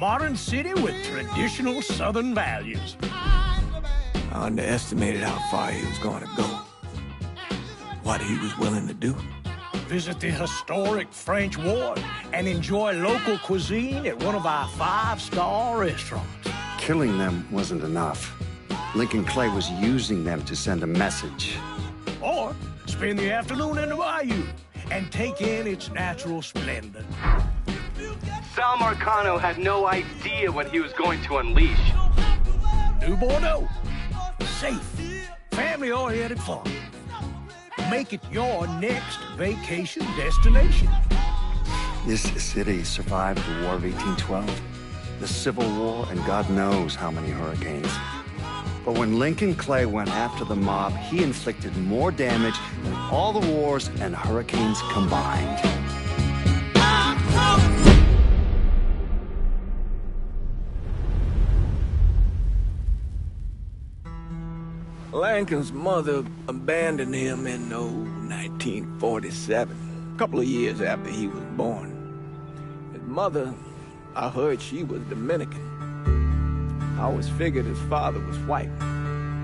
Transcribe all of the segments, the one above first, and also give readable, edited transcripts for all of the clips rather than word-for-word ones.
modern city with traditional Southern values. I underestimated how far he was going to go. What he was willing to do. Visit the historic French Ward and enjoy local cuisine at one of our 5-star restaurants. Killing them wasn't enough. Lincoln Clay was using them to send a message. Or spend the afternoon in the bayou and take in its natural splendor. Sal Marcano had no idea what he was going to unleash. New Bordeaux. Safe, family-oriented fun. Make it your next vacation destination. This city survived the War of 1812, the Civil War, and God knows how many hurricanes. But when Lincoln Clay went after the mob, he inflicted more damage than all the wars and hurricanes combined. Lincoln's mother abandoned him in 1947, a couple of years after he was born. His mother, I heard she was Dominican. I always figured his father was white,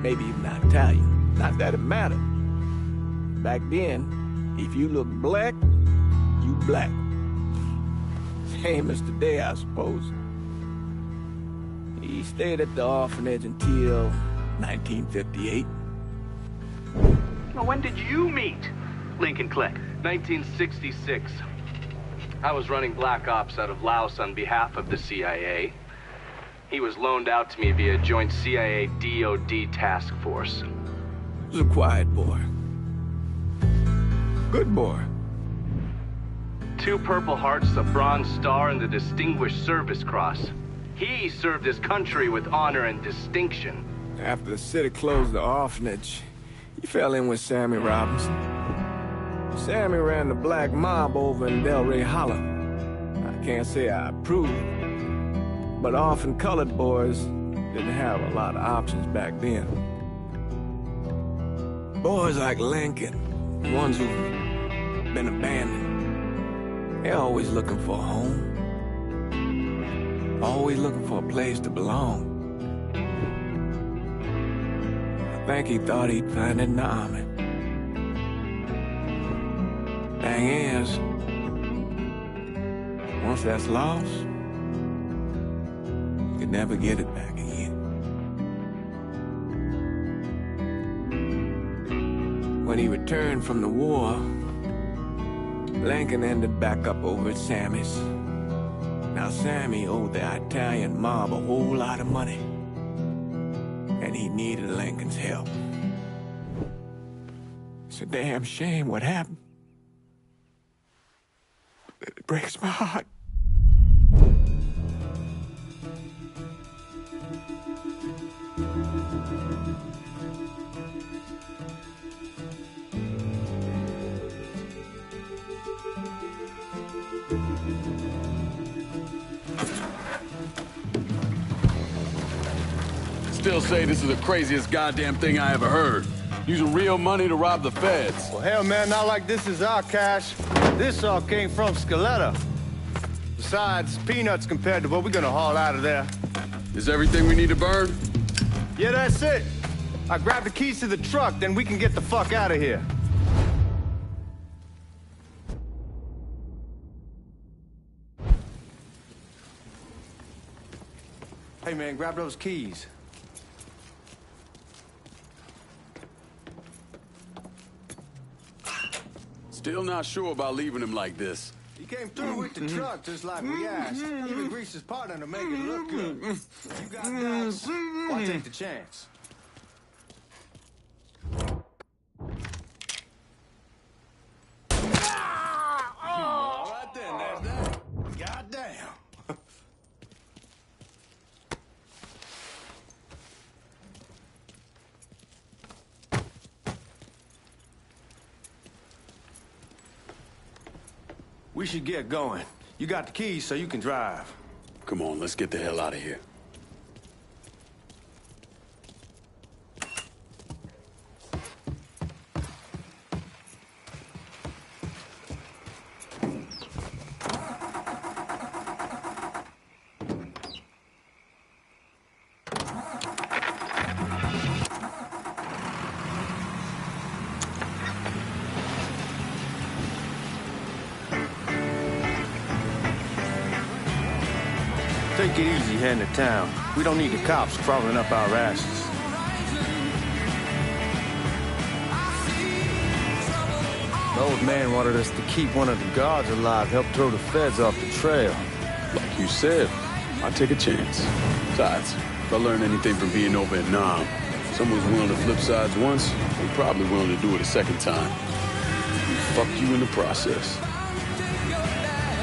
maybe even Italian. Not that it mattered. Back then, if you looked black, you black. Same as today, I suppose. He stayed at the orphanage until 1958. Now, when did you meet Lincoln Clay? 1966. I was running Black Ops out of Laos on behalf of the CIA. He was loaned out to me via joint CIA-DOD task force. He was a quiet boy. Good boy. 2 Purple Hearts, a Bronze Star, and the Distinguished Service Cross. He served his country with honor and distinction. After the city closed the orphanage, he fell in with Sammy Robinson. Sammy ran the black mob over in Delray Hollow. I can't say I approve, but orphan colored boys didn't have a lot of options back then. Boys like Lincoln, the ones who've been abandoned, they're always looking for a home. Always looking for a place to belong. I think he thought he'd find it in the army. Thing is, once that's lost, you can never get it back again. When he returned from the war, Lincoln ended back up over at Sammy's. Now Sammy owed the Italian mob a whole lot of money, and he needed Lincoln's help. It's a damn shame what happened. It breaks my heart. Still say this is the craziest goddamn thing I ever heard. Using real money to rob the feds. Well, hell, man, not like this is our cash. This all came from Scaletta. Besides, peanuts compared to what we're gonna haul out of there. Is everything we need to burn? Yeah, that's it. I grab the keys to the truck, then we can get the fuck out of here. Hey, man, grab those keys. Still not sure about leaving him like this. He came through with the truck just like we asked. Even greased his partner to make it look good. If you got guts, why take the chance? All right then, there's that. Goddamn. We should get going. You got the keys, so you can drive. Come on, let's get the hell out of here. Take it easy heading to town. We don't need the cops crawling up our asses. The old man wanted us to keep one of the guards alive, help throw the feds off the trail. Like you said, I take a chance. Besides, if I learn anything from being over in Nam, if someone's willing to flip sides once, they're probably willing to do it a second time. Fuck you in the process.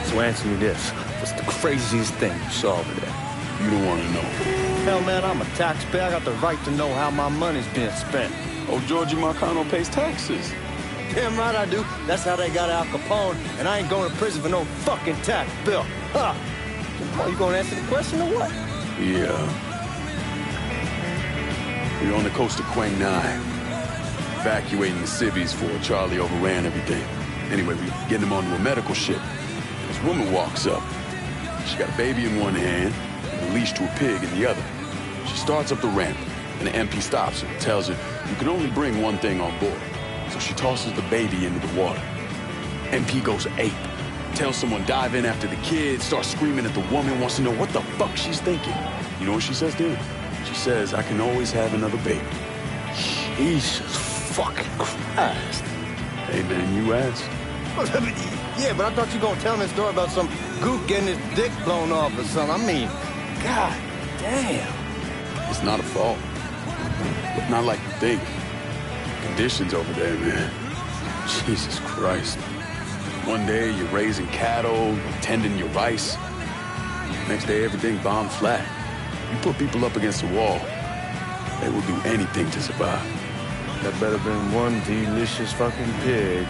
So answer me this. What's the craziest thing you saw over there? You don't want to know. Hell, man, I'm a taxpayer. I got the right to know how my money's being spent. Oh, Georgie Marcano pays taxes. Damn right I do. That's how they got Al Capone, and I ain't going to prison for no fucking tax bill. Huh? Well, you gonna answer the question or what? Yeah. We're on the coast of Quang Nai, evacuating the civvies before Charlie overran everything. Anyway, we getting him onto a medical ship. This woman walks up. She got a baby in one hand and a leash to a pig in the other. She starts up the ramp, and the MP stops her and tells her, you can only bring one thing on board. So she tosses the baby into the water. MP goes ape. Tells someone dive in after the kid, starts screaming at the woman, wants to know what the fuck she's thinking. You know what she says to him? She says, I can always have another baby. Jesus fucking Christ. Hey man, you asked. Yeah, but I thought you were gonna tell me a story about some gook getting his dick blown off or something. I mean, god damn. It's not a fault. But not like you think. Conditions over there, man. Jesus Christ. One day you're raising cattle, tending your rice. Next day everything bombed flat. You put people up against the wall, they will do anything to survive. That better been one delicious fucking pig.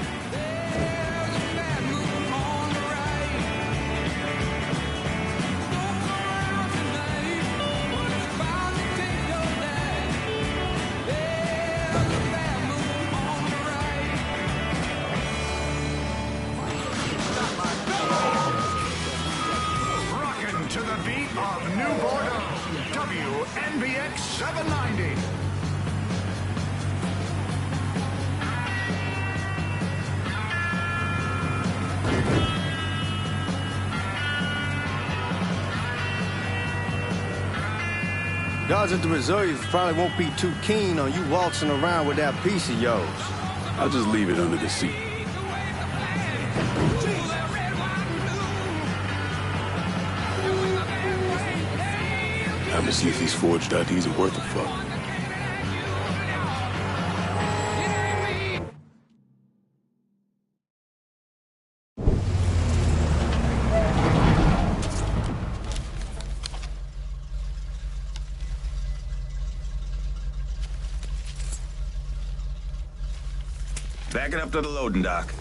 To the beat of New Bordeaux, WNBX 790. Guards at the reserve probably won't be too keen on you waltzing around with that piece of yours. I'll just leave it under the seat. Time to see if these forged IDs are worth a fuck. Back it up to the loading dock.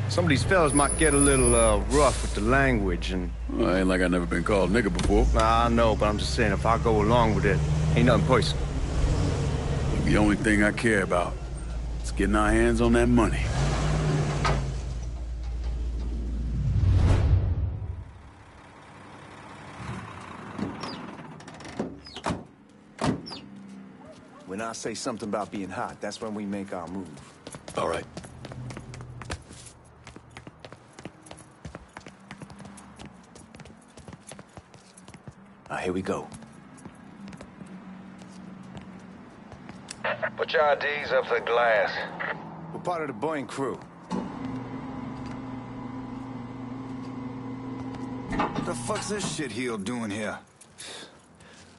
Some of these fellas might get a little rough with the language and... Well, ain't like I never been called nigga before. Nah, I know, but I'm just saying if I go along with it, ain't nothing personal. The only thing I care about is getting our hands on that money. When I say something about being hot, that's when we make our move. All right. Here we go. Put your IDs up to the glass. We're part of the Boeing crew. What the fuck's this shitheel doing here?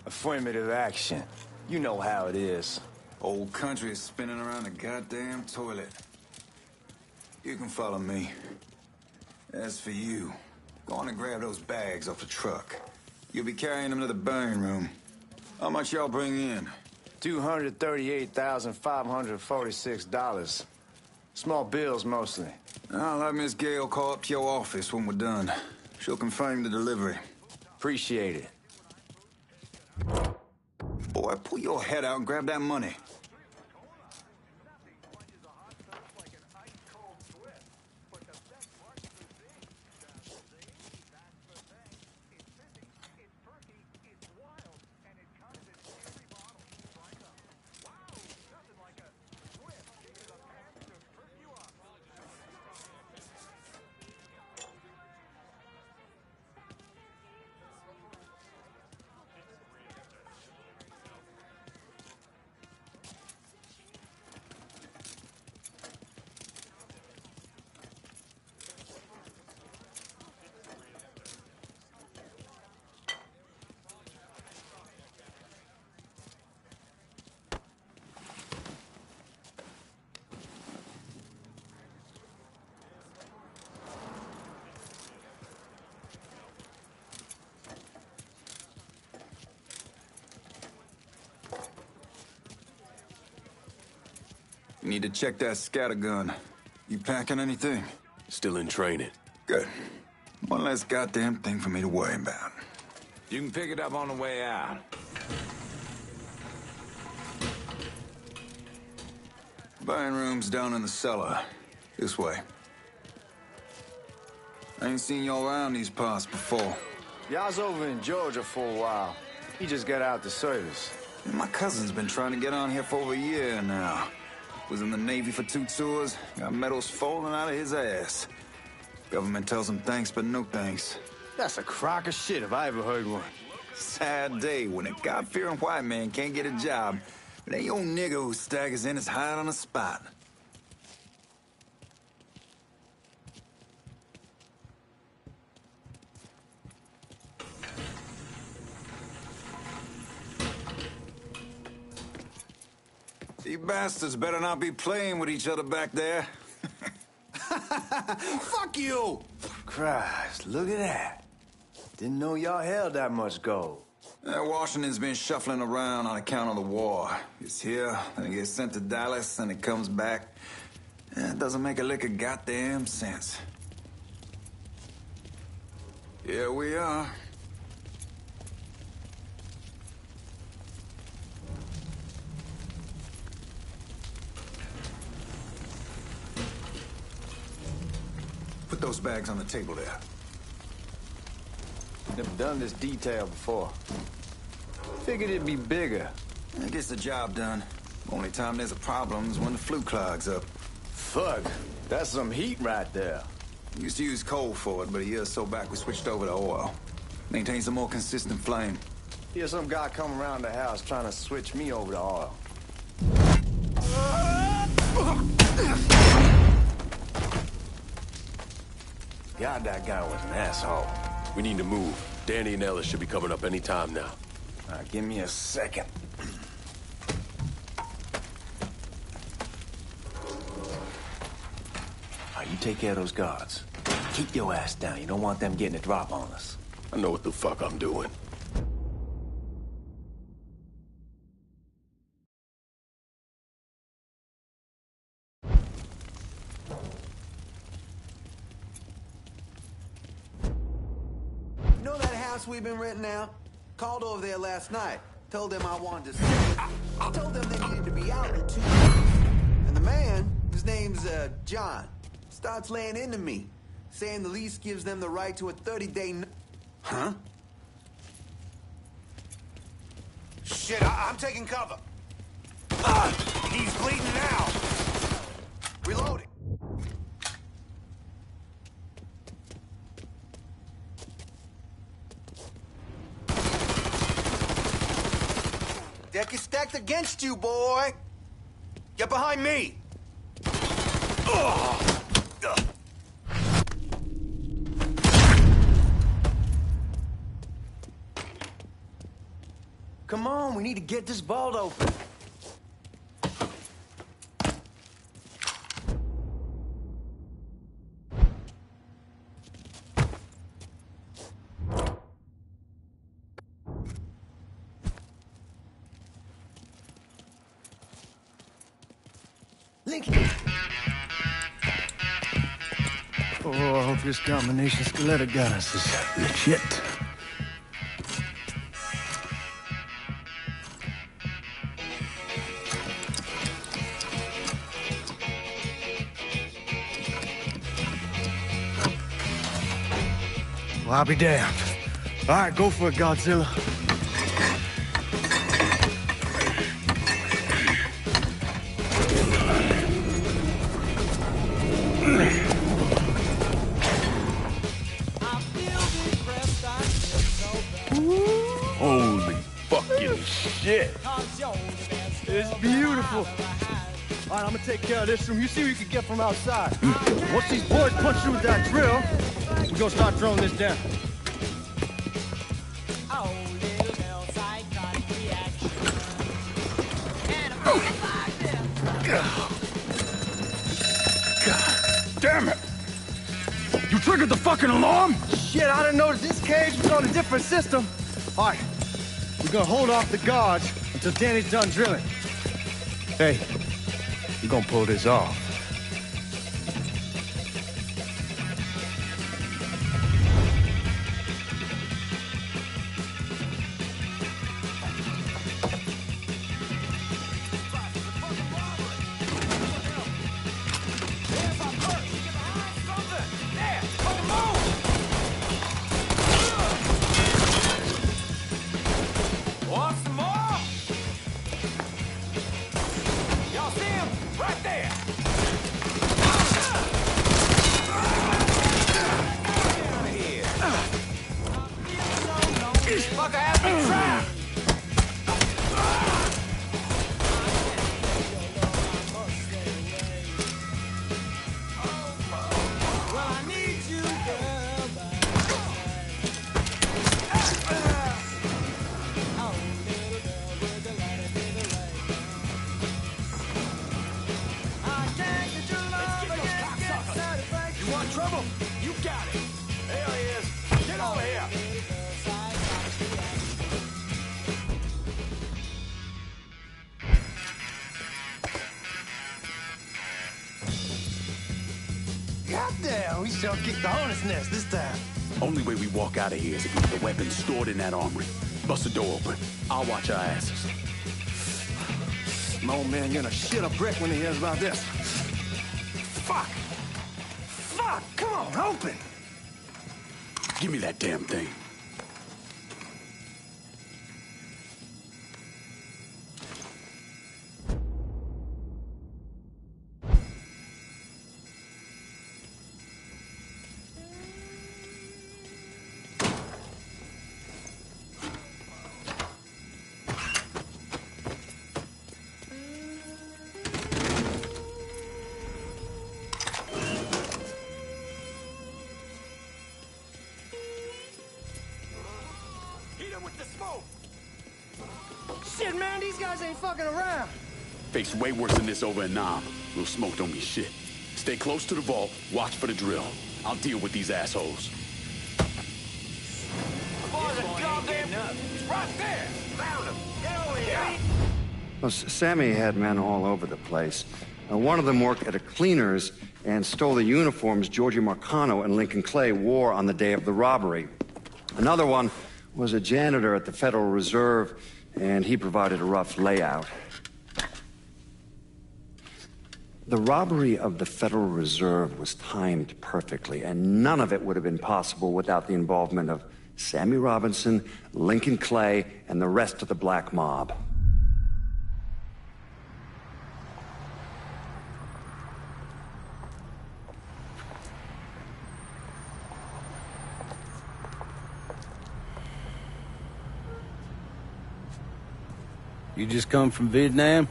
Affirmative action. You know how it is. Old country is spinning around the goddamn toilet. You can follow me. As for you, go on and grab those bags off the truck. You'll be carrying them to the burn room. How much y'all bring in? $238,546. Small bills, mostly. I'll have Miss Gale call up to your office when we're done. She'll confirm the delivery. Appreciate it. Boy, pull your head out and grab that money. You need to check that scatter gun. You packing anything? Still in training. Good. One less goddamn thing for me to worry about. You can pick it up on the way out. Buying room's down in the cellar. This way. I ain't seen y'all around these parts before. Yeah, I was over in Georgia for a while. He just got out the service. My cousin's been trying to get on here for over a year now. Was in the Navy for 2 tours, got medals falling out of his ass. Government tells him thanks, but no thanks. That's a crock of shit if I ever heard one. Sad day when a God-fearing white man can't get a job, but ain't old nigga who staggers in his hide on the spot. You bastards better not be playing with each other back there. Fuck you! Christ, look at that. Didn't know y'all held that much gold. Washington's been shuffling around on account of the war. It's here, then it gets sent to Dallas, and it comes back. It doesn't make a lick of goddamn sense. Here we are. Put those bags on the table there. Never done this detail before. Figured it'd be bigger. It gets the job done. Only time there's a problem is when the flue clogs up. Fuck, that's some heat right there. Used to use coal for it, but a year or so back we switched over to oil. Maintains a more consistent flame. Here's some guy come around the house trying to switch me over to oil. God, that guy was an asshole. We need to move. Danny and Ellis should be coming up any time now. Give me a second. You take care of those guards. Keep your ass down. You don't want them getting a drop on us. I know what the fuck I'm doing. You know that house we've been renting out? Called over there last night. Told them I wanted to see. Told them they needed to be out in 2 weeks. And the man, his name's John, starts laying into me, saying the lease gives them the right to a 30-day... Huh? Shit, I'm taking cover. He's bleeding now. Reloading. Deck is stacked against you, boy. Get behind me. Come on, we need to get this vault open. Lincoln. Oh, I hope this combination Scaletta got us is legit. Well, I'll be damned. All right, go for it, Godzilla. Holy fucking shit. It's beautiful. All right, I'm gonna take care of this room. You see what you can get from outside. Once these boys punch through with that drill, we're gonna start throwing this down. God damn it. You triggered the fucking alarm? Shit, I didn't notice this cage was on a different system. All right, we're gonna hold off the guards until Danny's done drilling. Hey, You're gonna pull this off. Goddamn, we sure kicked the hornet's nest this time. Only way we walk out of here is if we get the weapons stored in that armory. Bust the door open. I'll watch our asses. My old man gonna shit a brick when he hears about this. Fuck! Fuck! Come on, open! Give me that damn thing. Shit, man, these guys ain't fucking around. Face way worse than this over in Nam. Little smoke don't mean shit. Stay close to the vault, watch for the drill. I'll deal with these assholes. It's right there. Found him. Get over here. Well, Sammy had men all over the place. One of them worked at a cleaner's and stole the uniforms Georgie Marcano and Lincoln Clay wore on the day of the robbery. Another one was a janitor at the Federal Reserve, and he provided a rough layout. The robbery of the Federal Reserve was timed perfectly, and none of it would have been possible without the involvement of Sammy Robinson, Lincoln Clay, and the rest of the black mob. You just come from Vietnam?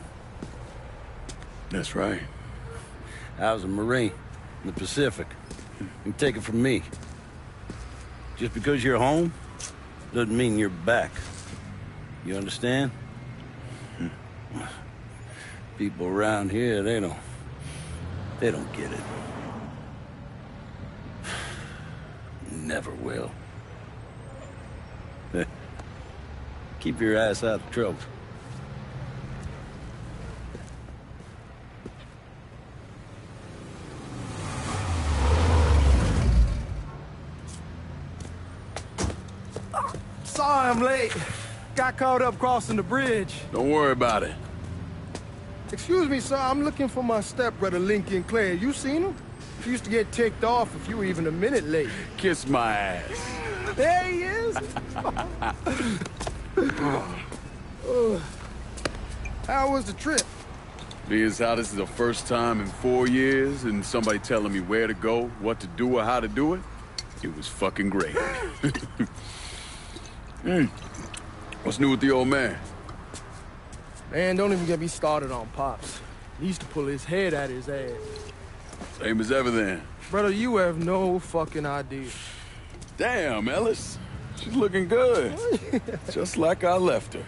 That's right. I was a Marine in the Pacific. You take it from me. Just because you're home doesn't mean you're back. You understand? People around here, they don't get it. Never will. Keep your ass out of trouble. Sorry I'm late. Got caught up crossing the bridge. Don't worry about it. Excuse me, sir. I'm looking for my stepbrother, Lincoln Clay. You seen him? He used to get ticked off if you were even a minute late. Kiss my ass. There he is. How was the trip? Being as how this is the first time in 4 years and somebody telling me where to go, what to do, or how to do it, it was fucking great. What's new with the old man? Man, don't even get me started on Pops. He used to pull his head out his ass. Same as ever then. Brother, you have no fucking idea. Damn, Ellis. She's looking good. Just like I left her.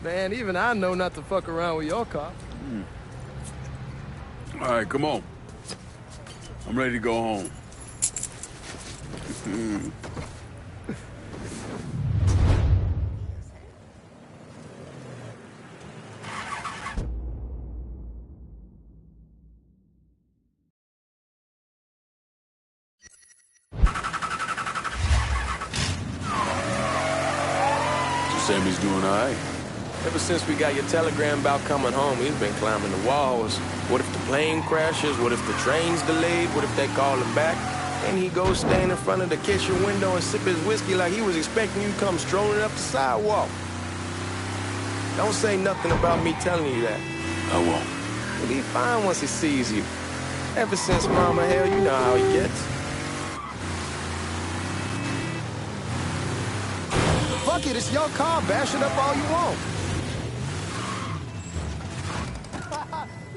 Man, even I know not to fuck around with your cop. All right, come on. I'm ready to go home. Sammy's doing all right. Ever since we got your telegram about coming home, he's been climbing the walls. What if the plane crashes? What if the train's delayed? What if they call him back? And he goes stand in front of the kitchen window and sip his whiskey like he was expecting you to come strolling up the sidewalk. Don't say nothing about me telling you that. I won't. He'll be fine once he sees you. Ever since Mama, hell, you know how he gets. Fuck it, it's your car. Bash it up all you want.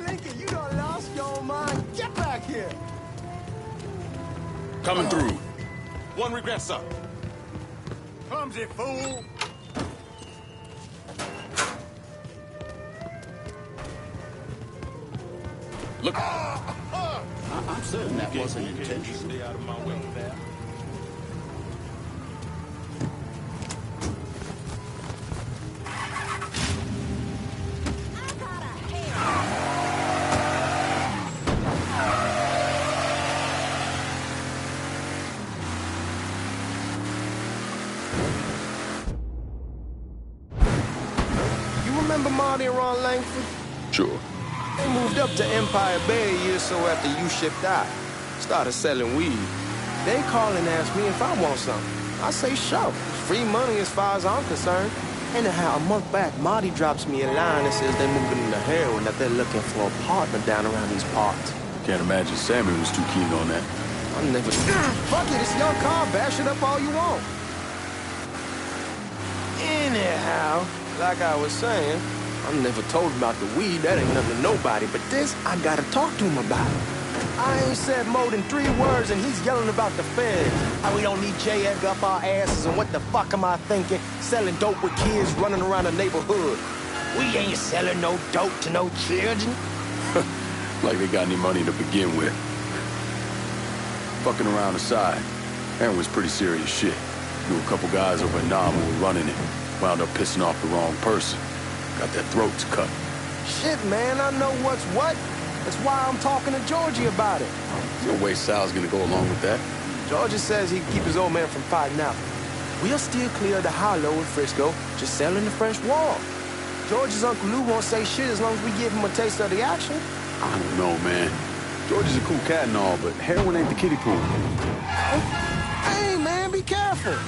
Lincoln, you done lost your mind. Get back here. Coming through. One regret, sir. Clumsy fool. Look. I'm certain that wasn't intentional. Stay out of my way, pal. You remember Marty and Ron Langford? Sure. They moved up to Empire Bay a year or so after you shipped out. Started selling weed. They call and ask me if I want something. I say, sure. It's free money as far as I'm concerned. Anyhow, a month back, Marty drops me a line that says they're moving into heroin, that they're looking for a partner down around these parts. Can't imagine Sammy was too keen on that. I never... Fuck it, it's your car. Bash it up all you want. Anyhow, like I was saying, I'm never told about the weed. That ain't nothing to nobody. But this, I gotta talk to him about it. I ain't said more than 3 words, and he's yelling about the feds. How we don't need J. Edgar up our asses, and what the fuck am I thinking? Selling dope with kids running around the neighborhood. We ain't selling no dope to no children. Like they got any money to begin with. Fucking around aside, that was pretty serious shit. Knew a couple guys over in Nam who were running it. Wound up pissing off the wrong person. Got their throats cut. Shit, man, I know what's what. That's why I'm talking to Georgie about it. There's no way Sal's gonna go along with that. Georgie says he can keep his old man from fighting out. We'll still clear the hollow in Frisco, just selling the French wall. George's Uncle Lou won't say shit as long as we give him a taste of the action. I don't know, man. George is a cool cat and all, but heroin ain't the kiddie pool. Hey, man, be careful.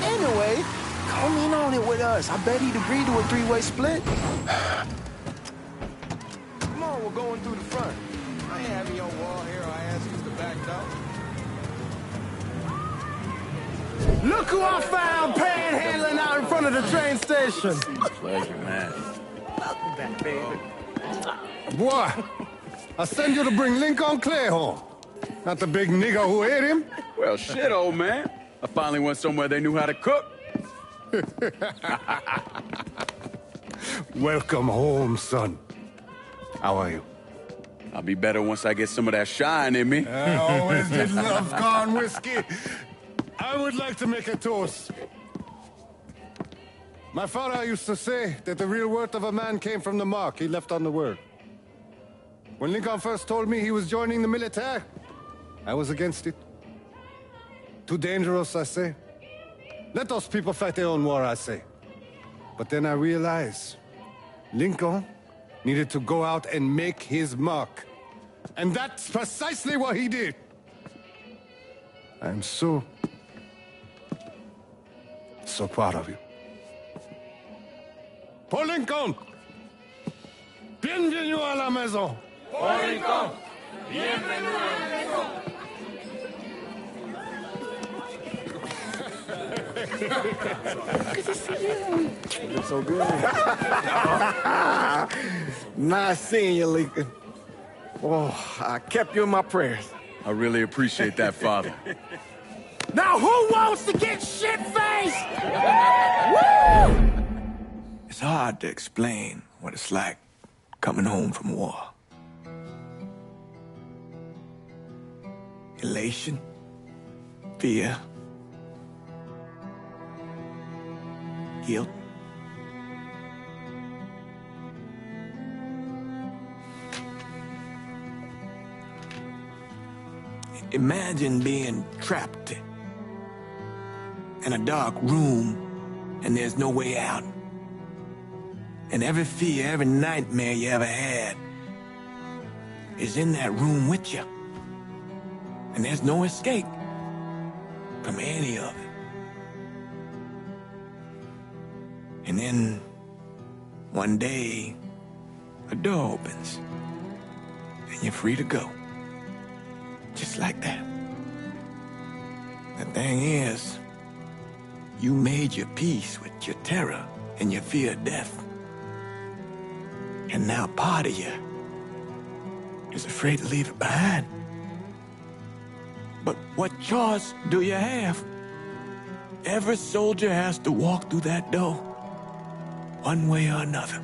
Anyway, come in on it with us. I bet he'd agree to a 3-way split. Come on, we're going through the front. I ain't having your wall here. I ask you the back door. Look who I found panhandling out in front of the train station. Pleasure, man. Welcome back, baby. Boy, I send you to bring Lincoln Clay home. Not the big nigger who ate him. Well, shit, old man. I finally went somewhere they knew how to cook. Welcome home, son. How are you? I'll be better once I get some of that shine in me. I always did love corn whiskey. I would like to make a toast. My father used to say that the real worth of a man came from the mark he left on the world. When Lincoln first told me he was joining the military, I was against it. Too dangerous, I say. Let those people fight their own war, I say. But then I realized Lincoln needed to go out and make his mark. And that's precisely what he did. I'm so proud of you. Paul Lincoln! Bienvenue à la maison! Paul Lincoln! Bienvenue à la maison! Good to see you. You look so good. Nice seeing you, Lincoln. Oh, I kept you in my prayers. I really appreciate that, Father. Now who wants to get shit-faced? Woo! It's hard to explain what it's like coming home from war. Elation, fear, guilt. Imagine being trapped in a dark room, and there's no way out. And every fear, every nightmare you ever had is in that room with you. And there's no escape from any of it. And then, one day, a door opens, and you're free to go. Just like that. The thing is, you made your peace with your terror and your fear of death. And now part of you is afraid to leave it behind. But what choice do you have? Every soldier has to walk through that door, one way or another.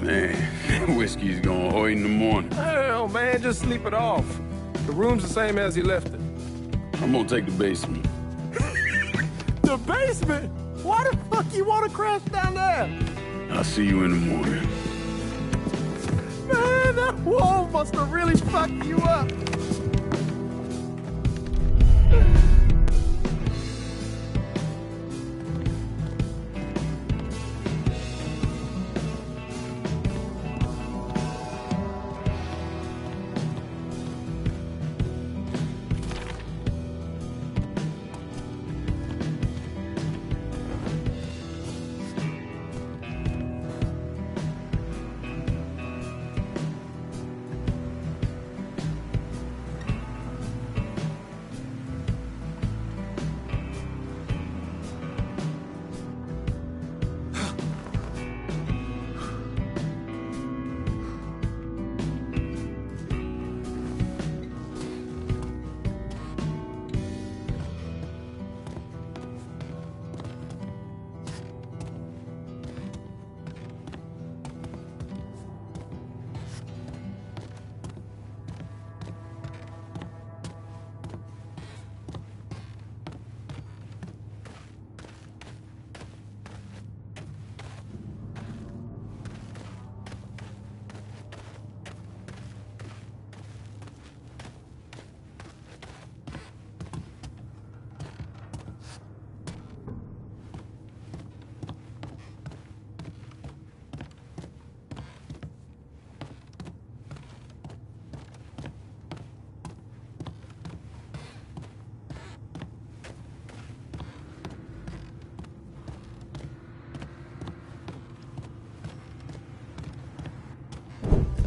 Man, whiskey's gonna hurt in the morning. Hell, man, just sleep it off. The room's the same as you left it. I'm gonna take the basement. The basement? Why the fuck you want to crash down there? I'll see you in the morning. Man, that wall must have really fucked you up.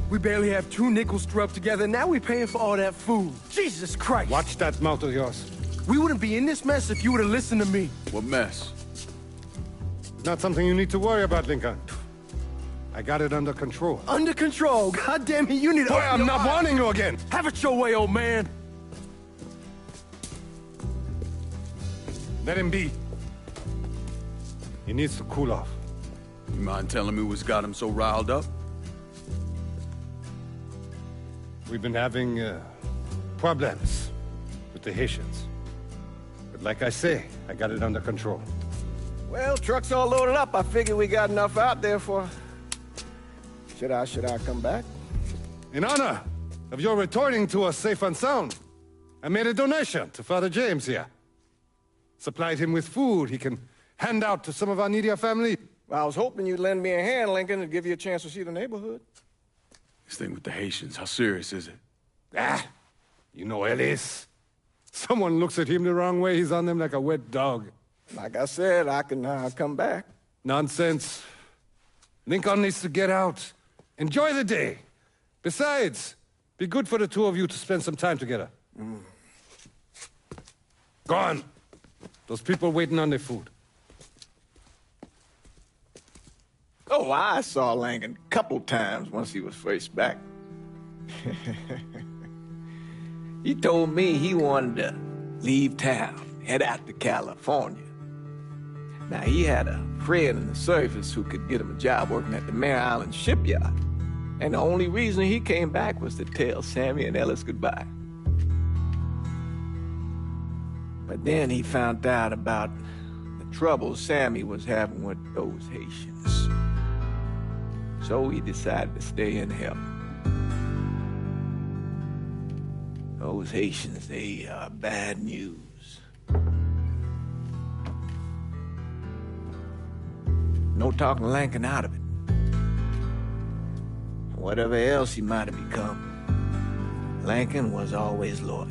We barely have 2 nickels to rub together, now we're paying for all that food. Jesus Christ! Watch that mouth of yours. We wouldn't be in this mess if you would have listened to me. What mess? It's not something you need to worry about, Lincoln. I got it under control. Under control? God damn it, you need to... Boy, I'm not warning you again! Have it your way, old man! Let him be. He needs to cool off. You mind telling me what's got him so riled up? We've been having problems with the Haitians. But like I say, I got it under control. Well, truck's all loaded up. I figure we got enough out there for... Should I come back? In honor of your returning to us safe and sound, I made a donation to Father James here. Supplied him with food he can hand out to some of our needier family. Well, I was hoping you'd lend me a hand, Lincoln, and give you a chance to see the neighborhood. This thing with the Haitians, how serious is it? You know Ellis. Someone looks at him the wrong way, he's on them like a wet dog. Like I said, I can come back. Nonsense. Lincoln needs to get out. Enjoy the day. Besides, be good for the two of you to spend some time together. Go on. Those people waiting on their food. Oh, I saw Langan a couple times once he was first back. He told me he wanted to leave town, head out to California. Now, he had a friend in the service who could get him a job working at the Mare Island shipyard. And the only reason he came back was to tell Sammy and Ellis goodbye. But then he found out about the trouble Sammy was having with those Haitians. So he decided to stay and help. Those Haitians, they are bad news. No talking Lincoln out of it. Whatever else he might have become, Lincoln was always loyal.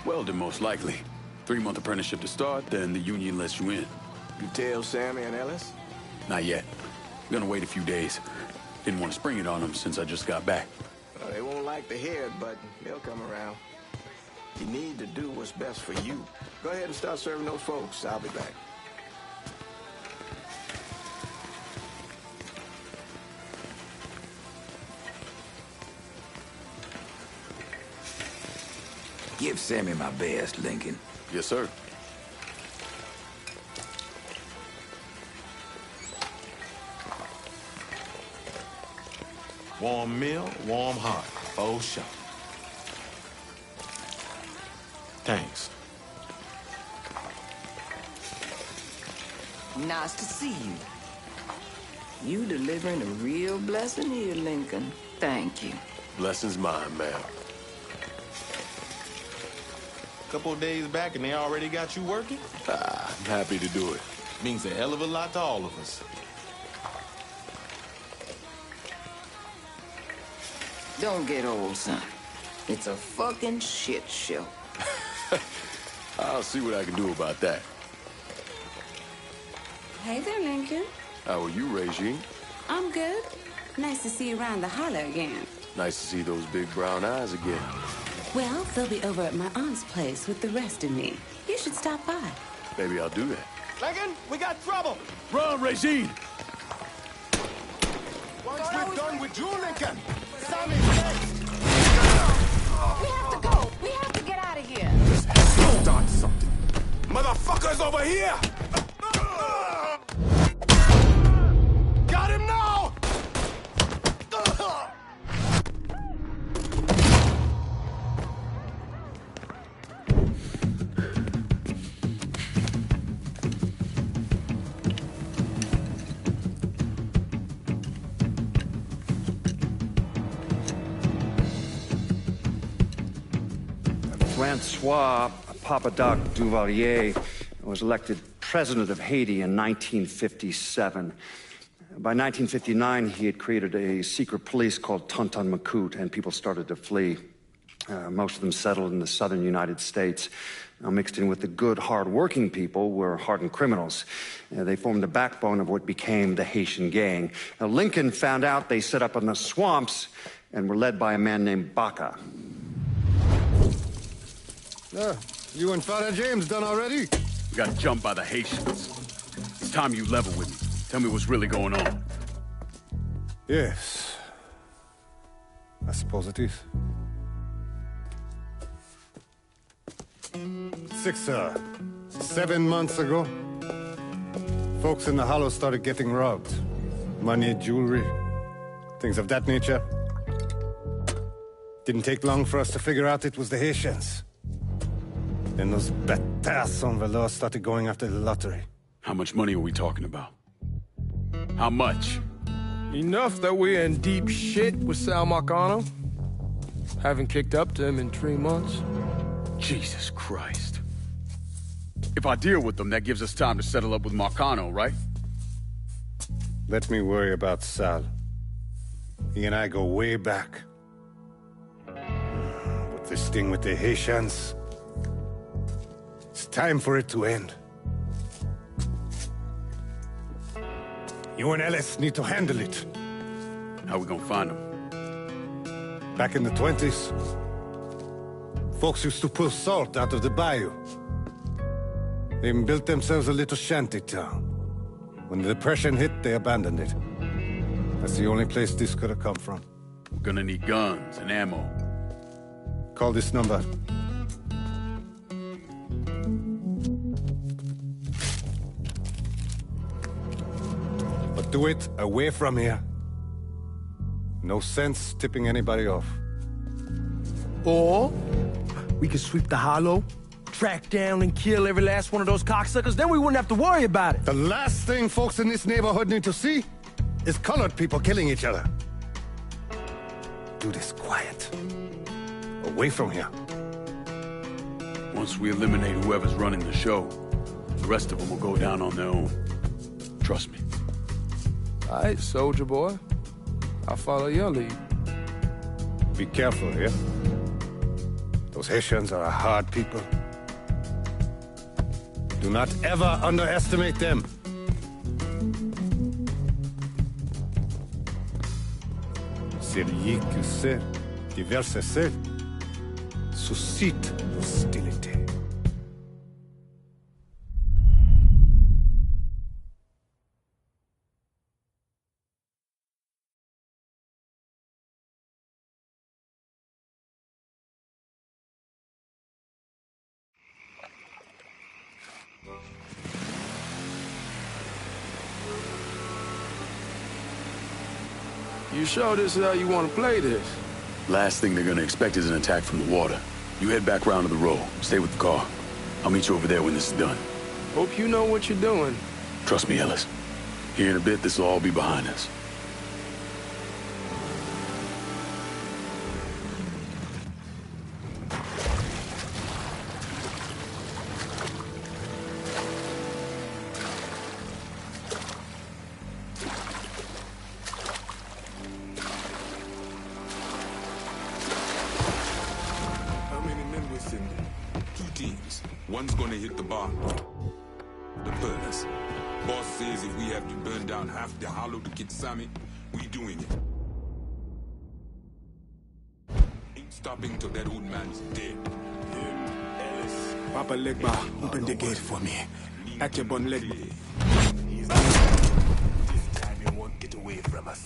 Welding, most likely. 3-month apprenticeship to start, then the union lets you in. You tell Sammy and Ellis? Not yet. Gonna wait a few days. Didn't want to spring it on them since I just got back. Well, they won't like to hear it, but they'll come around. You need to do what's best for you. Go ahead and start serving those folks. I'll be back. Give Sammy my best, Lincoln. Yes, sir. Warm meal, warm heart. Oh, sure. Thanks. Nice to see you. You delivering a real blessing here, Lincoln. Thank you. Blessing's mine, ma'am. Couple of days back and they already got you working? I'm happy to do it. Means a hell of a lot to all of us. Don't get old, son. It's a fucking shit show. I'll see what I can do about that. Hey there, Lincoln. How are you, Regine? I'm good. Nice to see you around the holler again. Nice to see those big brown eyes again. Well, they'll be over at my aunt's place with the rest of me. You should stop by. Maybe I'll do that. Lincoln, we got trouble! Run, Regine! Once we're done with you, Lincoln, Sammy's next! We have to go. We have to get out of here. Start something. Motherfuckers over here! Got him now! Francois Papadoc Duvalier was elected president of Haiti in 1957. By 1959, he had created a secret police called Tonton Macoute, and people started to flee. Most of them settled in the southern United States. Now, mixed in with the good, hard-working people were hardened criminals. They formed the backbone of what became the Haitian gang. Now, Lincoln found out they set up in the swamps and were led by a man named Baca. You and Father James done already? We got jumped by the Haitians. It's time you level with me. Tell me what's really going on. Yes. I suppose it is. 7 months ago, folks in the Hollow started getting robbed. Money, jewelry, things of that nature. Didn't take long for us to figure out it was the Haitians. Then those bâtards on velour started going after the lottery. How much money are we talking about? How much? Enough that we're in deep shit with Sal Marcano. Haven't kicked up to him in 3 months. Jesus Christ. If I deal with them, that gives us time to settle up with Marcano, right? Let me worry about Sal. He and I go way back. But this thing with the Haitians... it's time for it to end. You and Ellis need to handle it. How we gonna find them? Back in the 20s, folks used to pull salt out of the bayou. They even built themselves a little shanty town. When the Depression hit, they abandoned it. That's the only place this could have come from. We're gonna need guns and ammo. Call this number. But do it away from here. No sense tipping anybody off. Or we could sweep the hollow, track down and kill every last one of those cocksuckers, then we wouldn't have to worry about it. The last thing folks in this neighborhood need to see is colored people killing each other. Do this quiet. Away from here. Once we eliminate whoever's running the show, the rest of them will go down on their own. Trust me. All right, soldier boy. I'll follow your lead. Be careful here. Those Haitians are a hard people. Do not ever underestimate them. Celui qui sait diverser seul suscite l'hostilité. You sure this is how you want to play this? Last thing they're gonna expect is an attack from the water. You head back round to the row. Stay with the car. I'll meet you over there when this is done. Hope you know what you're doing. Trust me, Ellis. Here in a bit, this will all be behind us. One's gonna hit the bar. The furnace. Boss says if we have to burn down half the hollow to get Sammy, we doing it. Ain't stopping till that old man's dead. Ellis. Papa Legba, open the gate for me. At your bun leg. This time he won't get away from us.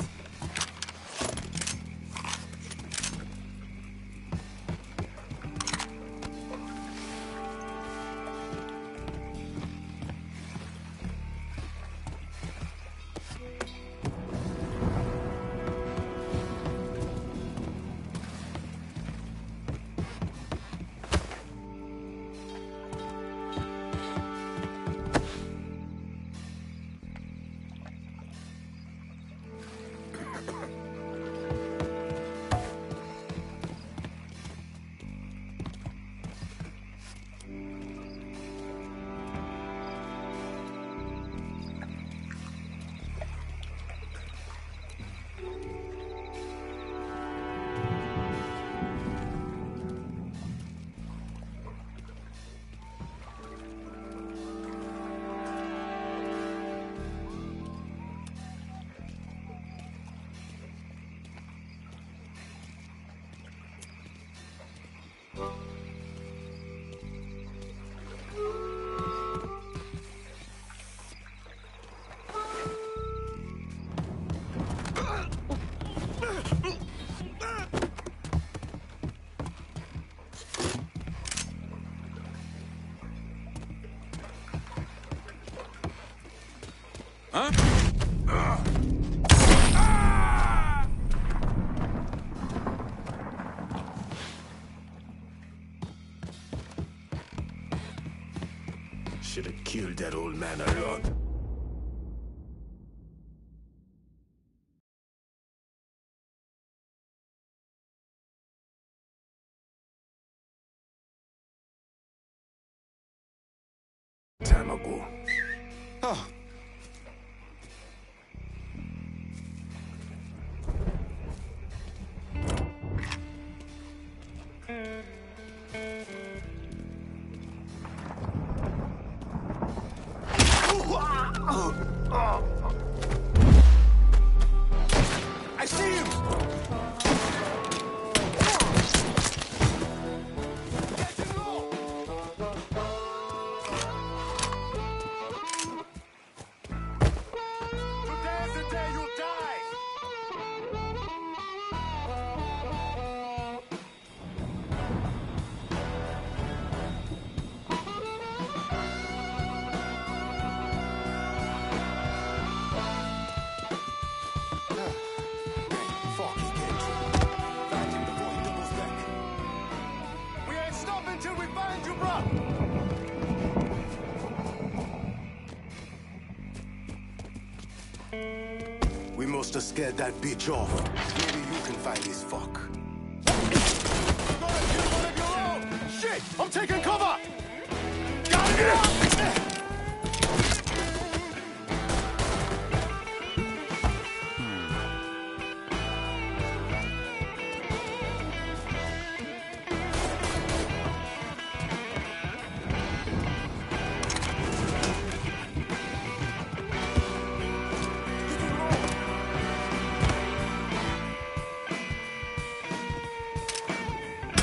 Huh? Should have killed that old man a lot. Time ago. Oh. I see him! Today's the day you'll die! We must have scared that bitch off. Maybe you can find this fuck. Shit! I'm taking cover! Got it!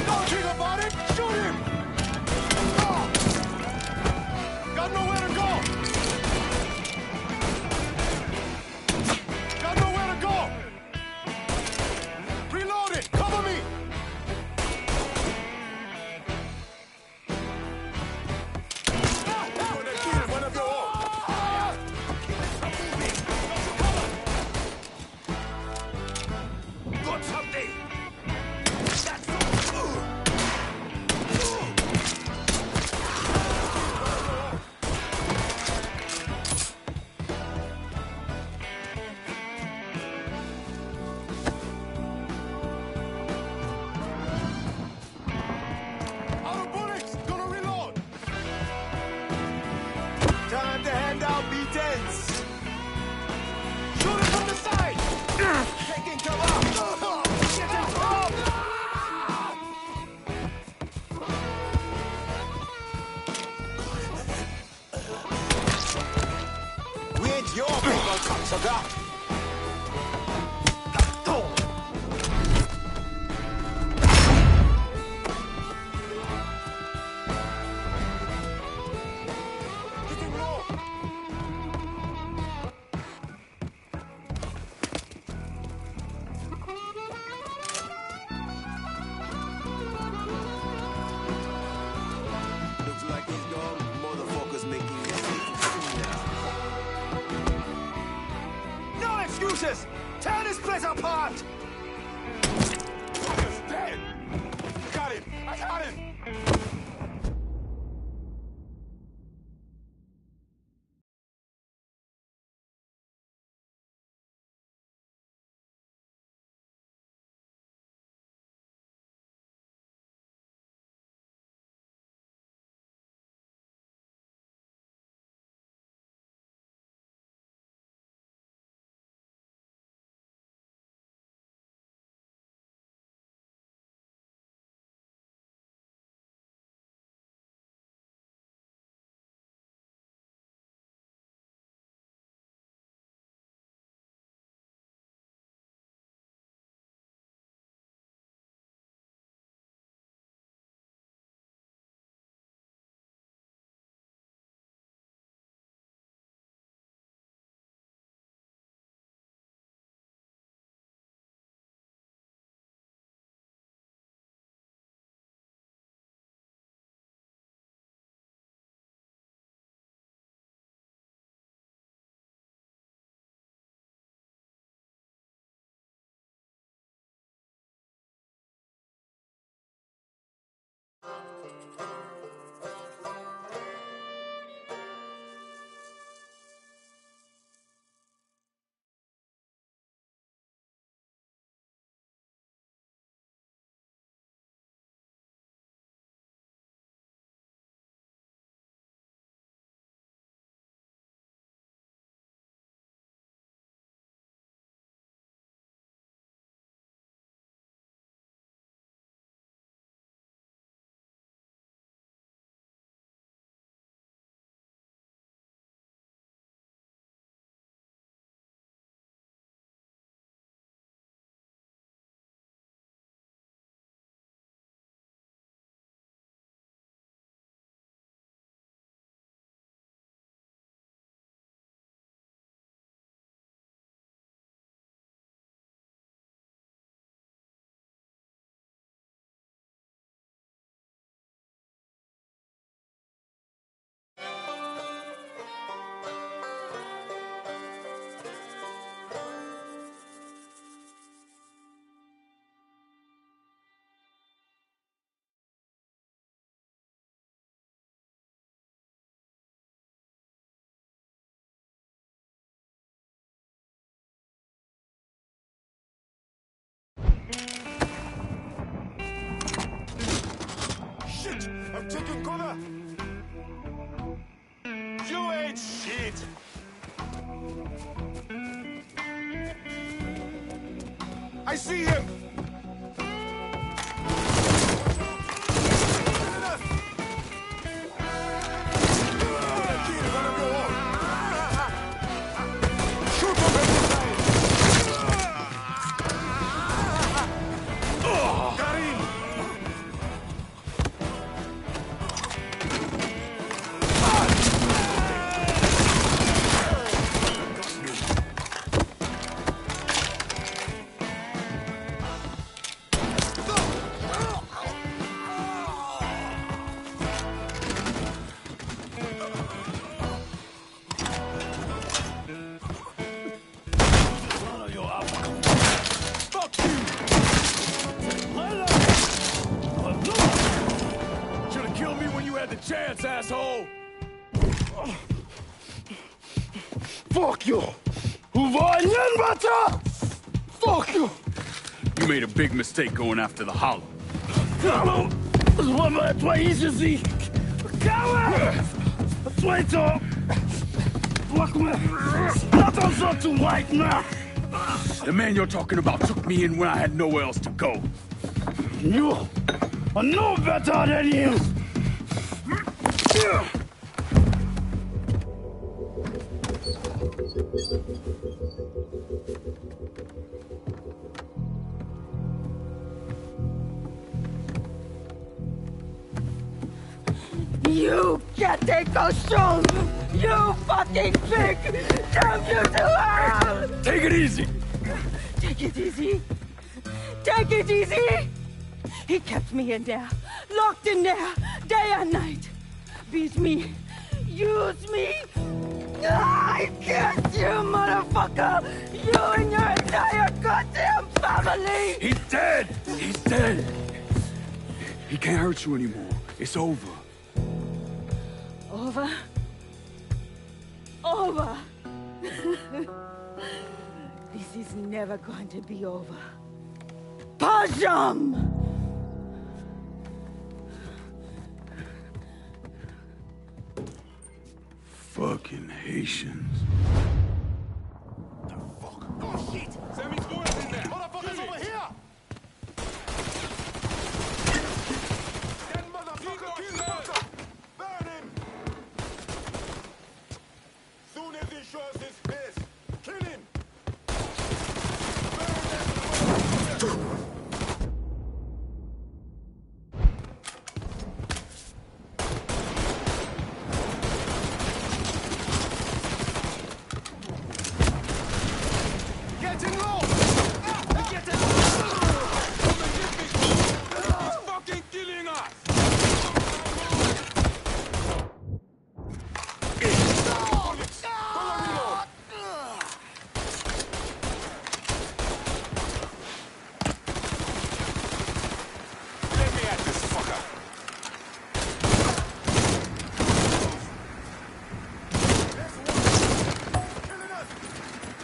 Don't think about it! Shoot him! Oh. Got nowhere to go! Got nowhere to go! Reload it! Cover me! Got something! Out of bullets! Gonna reload! Time to hand out B-10s. Shoot it from the side! Taking cover. Getting cover. We ain't your people, cocksucker. Looks like these dumb motherfuckers making no excuses! Tear this place apart! Fucker's dead! Got him! I got him! I'm taking cover. You ain't shit. I see him. Chance, asshole! Fuck you! Fuck you! You made a big mistake going after the Hollow. The man you're talking about took me in when I had nowhere else to go. You are no better than him! You can't take those shows! You fucking pig! Damn you to hell! Take it easy! Take it easy! Take it easy! He kept me in there, locked in there, day and night. Beat me, use me. I can't, you motherfucker! You and your entire goddamn family! He's dead! He's dead! He can't hurt you anymore. It's over. Over? Over! This is never going to be over. Pajam! Fucking Haitians. Oh, shit! Sammy's boys in there! Motherfuckers over here! That motherfucker kill Walker! Burn him! Soon as he shows his face, kill him!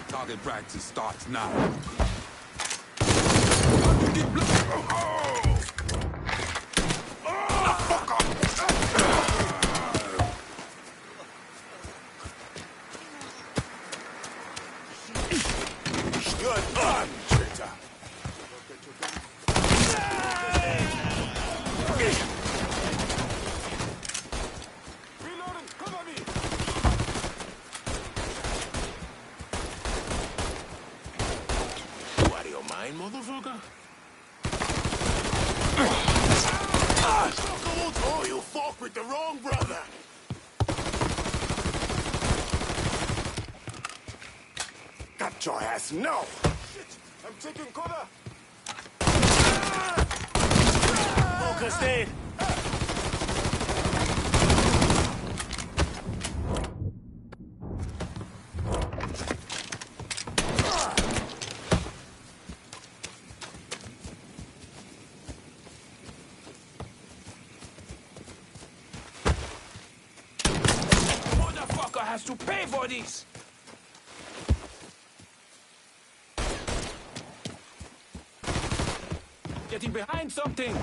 Target practice starts now. Good done, traitor! Reloading, cover me! What, your mind, motherfucker? Oh, you fought with the wrong brother! Got your ass now! Shit! I'm taking cover! Focus, Dave! Motherfucker has to pay for this! Getting behind something!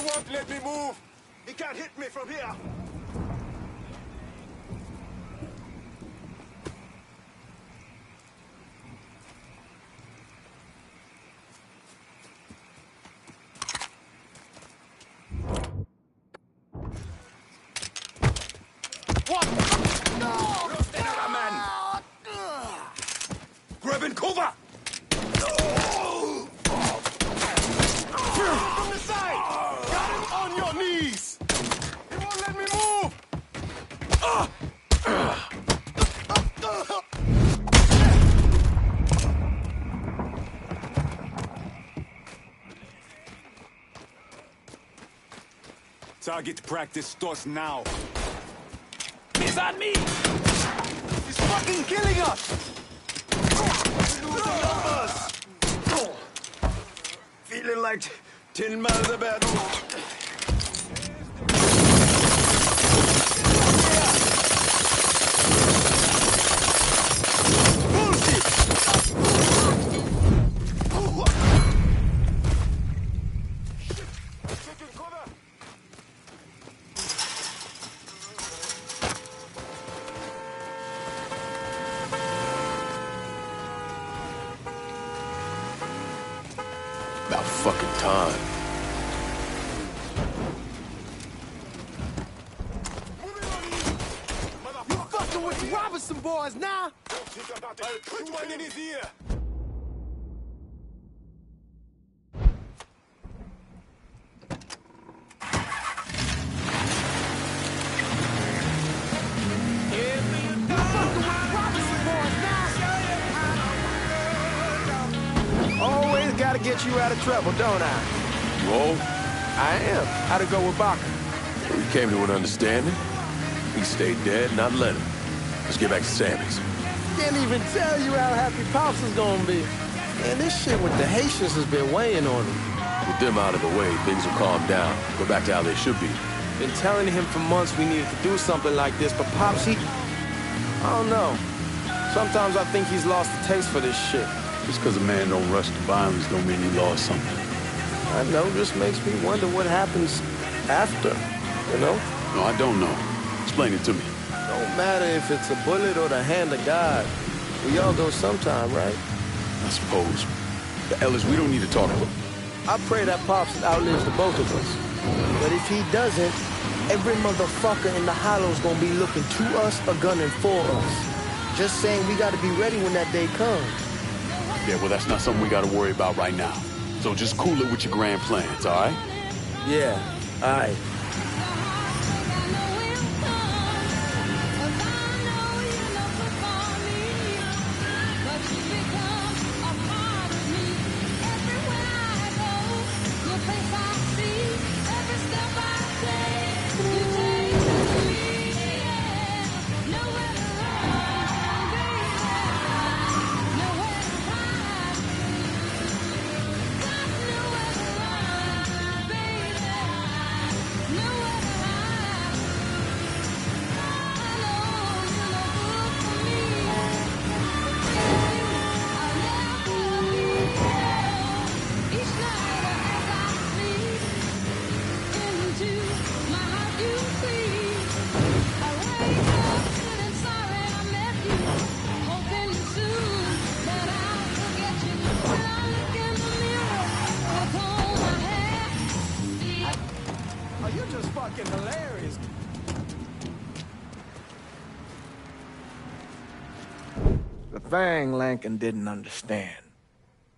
won't let me move. He can't hit me from here. What? No! Lost another man! Grabbing cover! From the side! Got him on your knees! He won't let me move! Target practice starts now. He's on me! He's fucking killing us! We're losing numbers! Feeling like 10 miles about. About fucking time. You fucking with the Robinson boys now? I'll put one in his ear. Always gotta get you out of trouble, don't I? You old? I am. How'd it go with Baca? We came to an understanding. He stayed dead, and I let him. Let's get back to Sammy's. Can't even tell you how happy Pops is gonna be. Man, this shit with the Haitians has been weighing on him. With them out of the way, things will calm down. Go back to how they should be. Been telling him for months we needed to do something like this, but Pops, I don't know. Sometimes I think he's lost the taste for this shit. Just because a man don't rush to violence don't mean he lost something. I know, just makes me wonder what happens after, you know? No, I don't know. Explain it to me. Don't matter if it's a bullet or the hand of God. We all go sometime, right? I suppose. But Ellis, we don't need to talk about it. I pray that Pops outlives the both of us. But if he doesn't, every motherfucker in the hollow's gonna be looking to us or gunning for us. Just saying we gotta be ready when that day comes. Yeah, well, that's not something we gotta worry about right now. So just cool it with your grand plans, all right? Yeah, all right. Hilarious. The thing Lincoln didn't understand,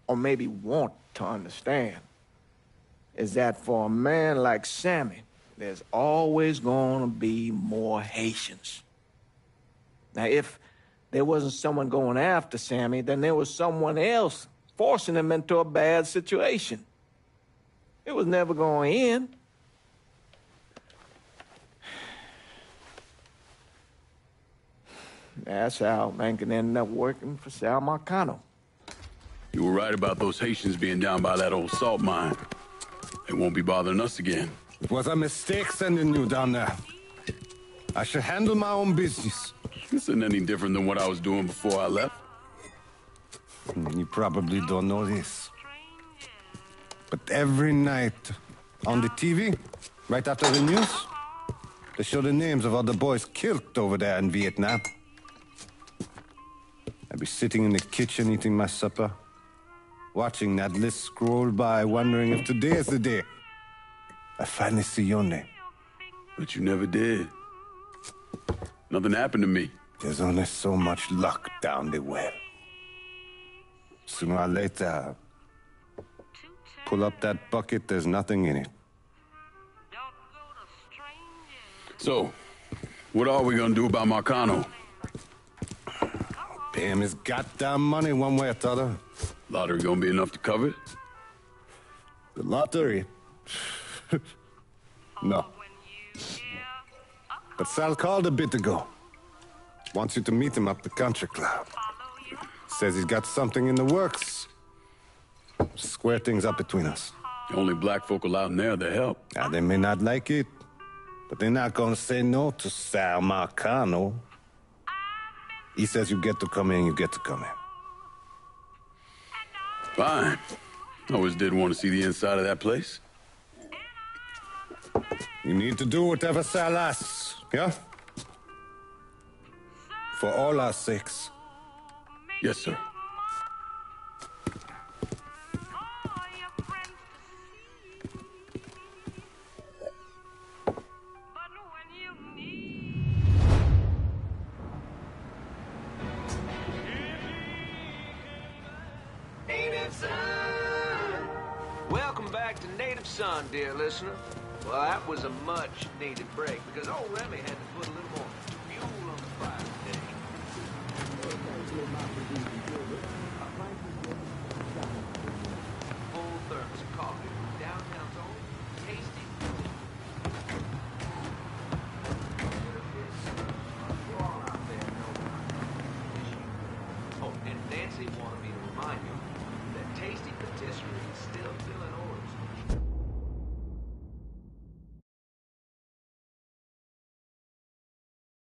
or maybe want to understand, is that for a man like Sammy, there's always gonna be more Haitians. Now, if there wasn't someone going after Sammy, then there was someone else forcing him into a bad situation. It was never going to end. That's how Lincoln ended up working for Sal Marcano. You were right about those Haitians being down by that old salt mine. They won't be bothering us again. It was a mistake sending you down there. I should handle my own business. This isn't any different than what I was doing before I left. You probably don't know this. But every night, On the TV, right after the news, they show the names of all the boys killed over there in Vietnam. I'd be sitting in the kitchen eating my supper, watching that list scroll by, wondering if today is the day I finally see your name. But you never did. Nothing happened to me. There's only so much luck down the well. Sooner or later, pull up that bucket, there's nothing in it. So, what are we gonna do about Marcano? Pay him his goddamn money one way or the other. Lottery gonna be enough to cover it? The lottery? No. But Sal called a bit ago. Wants you to meet him up the country club. Says he's got something in the works. Square things up between us. The only black folk allowed in there to help. Now, they may not like it, but they're not gonna say no to Sal Marcano. He says you get to come in, you get to come in. Fine. I always did want to see the inside of that place. You need to do whatever Sal asks, yeah? For all our sakes. Yes, sir. Welcome back to Native Son, dear listener. Well, that was a much-needed break, because old Remy had to put a little more fuel on the fire today. Full thermos of coffee from downtown's own tasty. You're all out there know issue. Oh, and Nancy wanted me to remind you that tasty patisserie is still